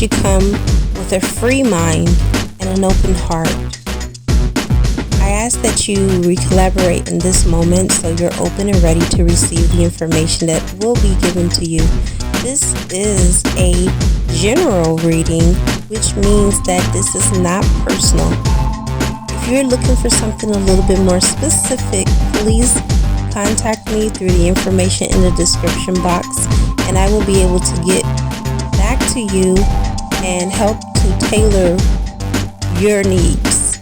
that you come with a free mind and an open heart. I ask that you recollaborate in this moment so you're open and ready to receive the information that will be given to you. This is a general reading, which means that this is not personal. If you're looking for something a little bit more specific, please contact me through the information in the description box, and I will be able to get back to you and help to tailor your needs.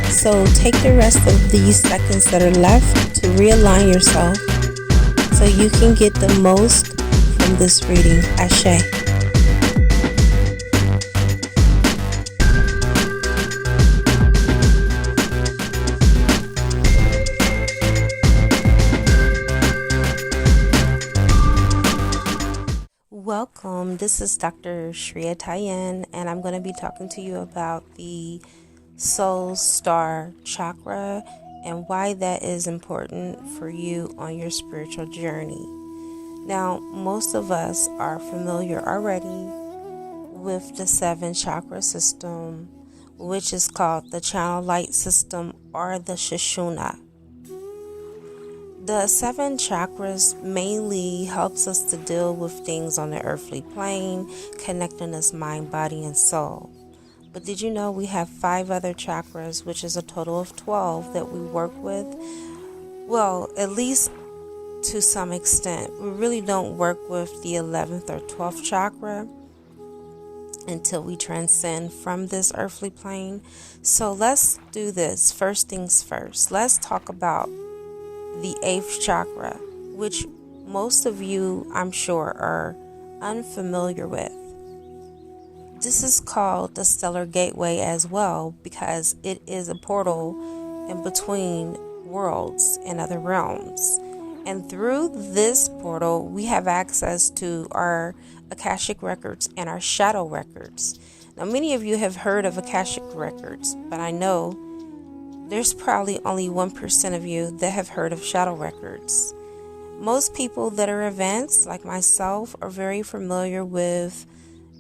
So take the rest of these seconds that are left to realign yourself so you can get the most from this reading. Ashe. Welcome, this is Dr. Drtajen, and I'm going to be talking to you about the Soul Star Chakra and why that is important for you on your spiritual journey. Now, most of us are familiar already with the 7 chakra system, which is called the Channel Light System or the Sushumna. The 7 chakras mainly helps us to deal with things on the earthly plane, connecting us mind, body, and soul. But did you know we have 5 other chakras, which is a total of 12 that we work with? Well, at least to some extent. We really don't work with the 11th or 12th chakra until we transcend from this earthly plane. So let's do this. First things first. Let's talk about the 8th chakra, which most of you, I'm sure, are unfamiliar with. This is called the stellar gateway as well because it is a portal in between worlds and other realms. And through this portal, we have access to our Akashic records and our shadow records. Now, many of you have heard of Akashic records, but I know there's probably only 1% of you that have heard of shadow records. Most people that are advanced, like myself, are very familiar with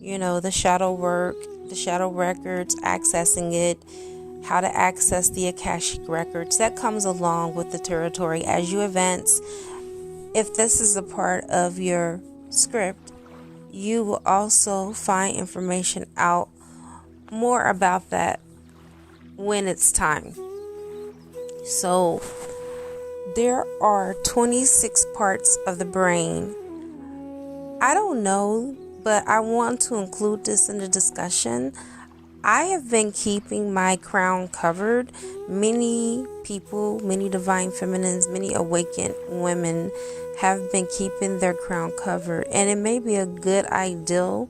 the shadow work, the shadow records, accessing it, how to access the Akashic records. That comes along with the territory as you advance. If this is a part of your script, you will also find information out more about that when it's time. So there are 26 parts of the brain. I don't know, but I want to include this in the discussion. I have been keeping my crown covered. Many people, many divine feminines, many awakened women have been keeping their crown covered. And it may be a good ideal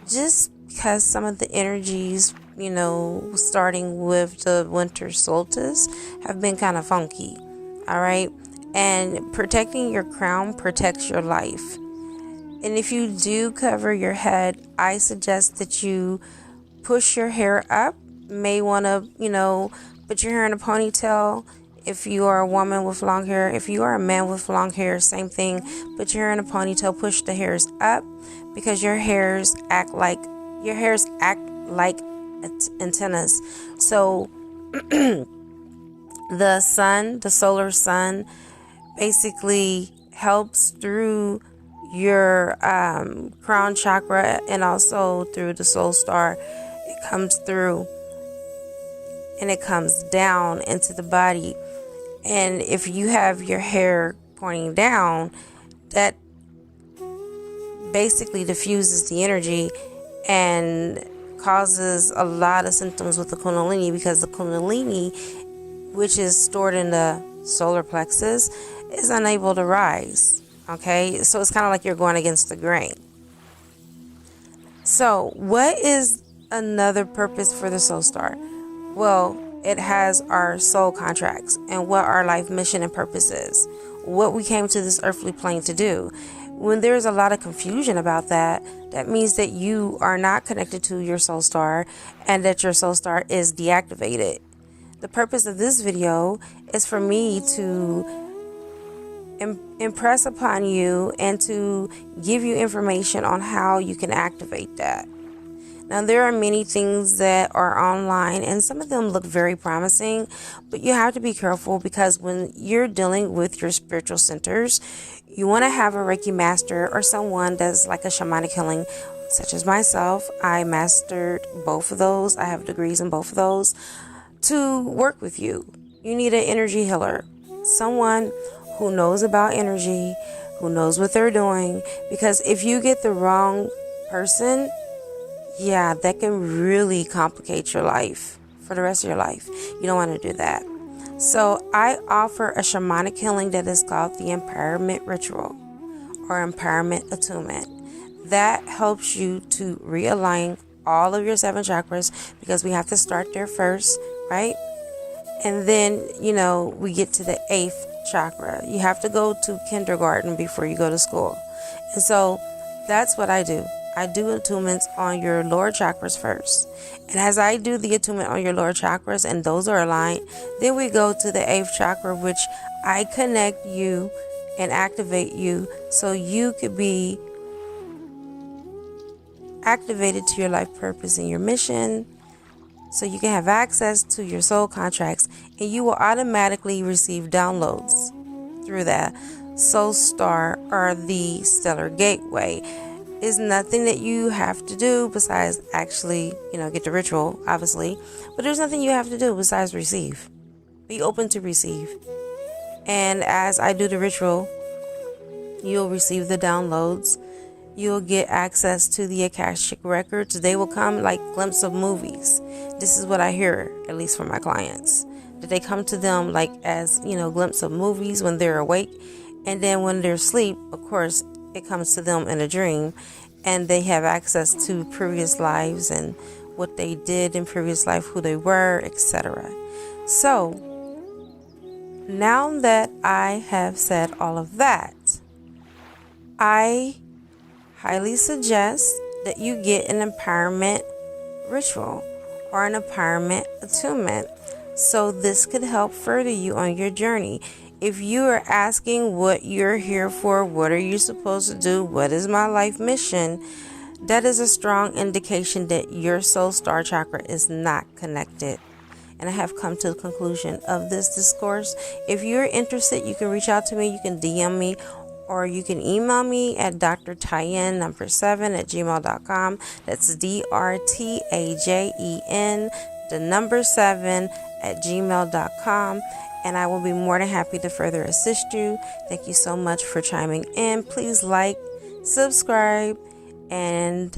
just because some of the energies, starting with the winter solstice have been kind of funky. All right. And protecting your crown protects your life. And if you do cover your head, I suggest that you push your hair up. May want to, put your hair in a ponytail. If you are a woman with long hair, if you are a man with long hair, same thing. Put your hair in a ponytail, push the hairs up because your hairs act like antennas. So the sun, the solar sun, basically helps through your crown chakra and also through the soul star. It comes through and it comes down into the body. And if you have your hair pointing down, that basically diffuses the energy and causes a lot of symptoms with the kundalini, because the kundalini, which is stored in the solar plexus, is unable to rise. Okay, so it's kind of like you're going against the grain. So what is another purpose for the soul star? Well, it has our soul contracts and what our life mission and purpose is, what we came to this earthly plane to do. When there's a lot of confusion about that, that means that you are not connected to your soul star and that your soul star is deactivated. The purpose of this video is for me to impress upon you and to give you information on how you can activate that. Now, there are many things that are online, and some of them look very promising, but you have to be careful, because when you're dealing with your spiritual centers, you want to have a Reiki master or someone that's like a shamanic healing, such as myself. I mastered both of those. I have degrees in both of those, to work with you. You need an energy healer, someone who knows about energy, who knows what they're doing, because if you get the wrong person, yeah, that can really complicate your life for the rest of your life. You don't want to do that. So I offer a shamanic healing that is called the Empowerment Ritual or Empowerment Attunement. That helps you to realign all of your 7 chakras, because we have to start there first, right? And then, we get to the 8th chakra. You have to go to kindergarten before you go to school. And so that's what I do. I do attunements on your lower chakras first. And as I do the attunement on your lower chakras and those are aligned, then we go to the 8th chakra, which I connect you and activate you so you could be activated to your life purpose and your mission, so you can have access to your soul contracts, and you will automatically receive downloads through that soul star or the stellar gateway. Is nothing that you have to do besides actually, get the ritual, obviously. But there's nothing you have to do besides receive. Be open to receive. And as I do the ritual, you'll receive the downloads. You'll get access to the Akashic records. They will come like glimpses of movies. This is what I hear, at least from my clients. That they come to them like as, glimpses of movies when they're awake. And then when they're asleep, of course, it comes to them in a dream, and they have access to previous lives and what they did in previous life, who they were, etc. So now that I have said all of that, I highly suggest that you get an empowerment ritual or an empowerment attunement, so this could help further you on your journey. If you are asking what you're here for, what are you supposed to do, what is my life mission, that is a strong indication that your soul star chakra is not connected. And I have come to the conclusion of this discourse. If you're interested, you can reach out to me. You can DM me, or you can email me at drtajen 7 at gmail.com. That's drtajen 7 at gmail.com. And I will be more than happy to further assist you. Thank you so much for chiming in. Please like, subscribe, and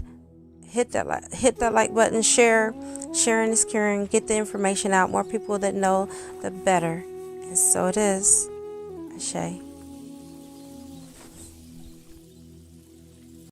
hit that like button. Sharing is caring. Get the information out. More people that know, the better. And so it is. Ashe.